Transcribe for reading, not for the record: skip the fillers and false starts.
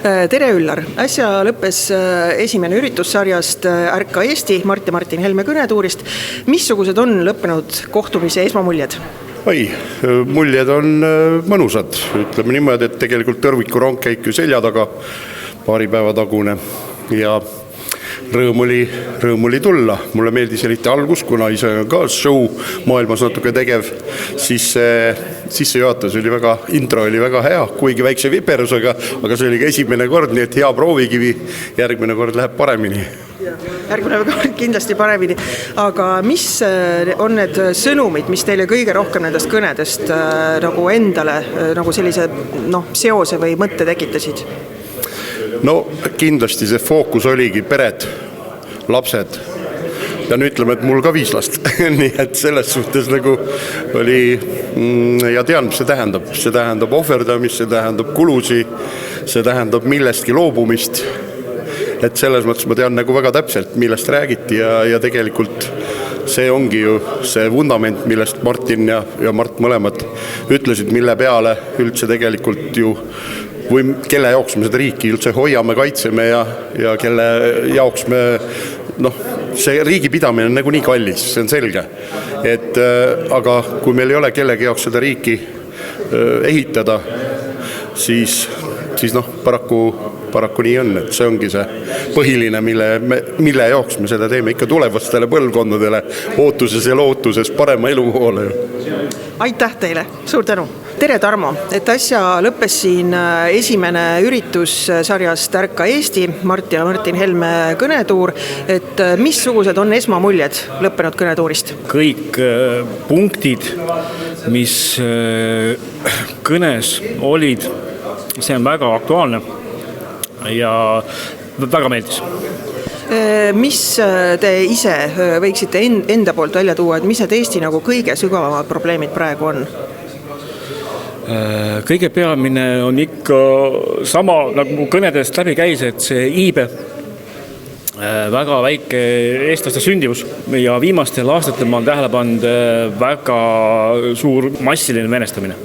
Tere Üllar, äsja lõppes esimene üritussarjast Ärka Eesti Mart ja Martin Helme kõnetuurist. Missugused on lõppenud kohtumise esmamuljed? Muljed on mõnusad. Ütleme niimoodi, et tegelikult tõrviku rongkäik ju selja taga paari päeva tagune ja rõõm oli tulla. Mulle meeldis eriti algus, kuna ise on ka show maailmas natuke tegev, siis sissejuhatus oli intro oli väga hea, kuigi väikse viperusega, aga see oli ka esimene kord, nii et hea proovikivi, järgmine kord läheb paremini. Järgmine kord kindlasti paremini, aga mis on need sõnumid, mis teile kõige rohkem nendest kõnedest nagu endale nagu sellise seose või mõtte tekitasid? No kindlasti see fookus oligi pered, lapsed. Pean ütlema, et mul ka 5 last. Nii et selles suhtes nagu oli ja tean, mis see tähendab. See tähendab ohverdamist, see tähendab kulusi, see tähendab millestki loobumist. Et selles mõttes ma tean nagu väga täpselt, millest räägiti ja tegelikult see ongi ju see vundament, millest Martin ja Mart mõlemad ütlesid, mille peale üldse tegelikult ju või kelle jaoks me seda riiki üldse hoiame, kaitseme ja kelle jaoks me, see riigi pidamine on nagu nii kallis, see on selge. Aga kui meil ei ole kellegi jaoks seda riiki ehitada, siis paraku nii on, et see ongi see põhiline, mille jaoks me seda teeme ikka tulevastele põlvkondadele ootuses ja lootuses parema elu poole. Aitäh teile, suur tänu! Tere Tarmo, et äsja lõppes siin esimene üritussarjast Ärka Eesti Mart ja Martin Helme kõnetuur, et missugused on esmamuljed lõppenud kõnetuurist? Kõik punktid, mis kõnes olid, see on väga aktuaalne ja väga meeldis. Mis te ise võiksite enda poolt välja tuua, et mis need Eesti nagu kõige sügavamad probleemid praegu on? Kõige peamine on ikka sama, nagu kõnedest läbi käis, et see iibe, väga väike eestlaste sündivus ja viimastel aastatel ma olen tähele pannud väga suur massiline venestamine.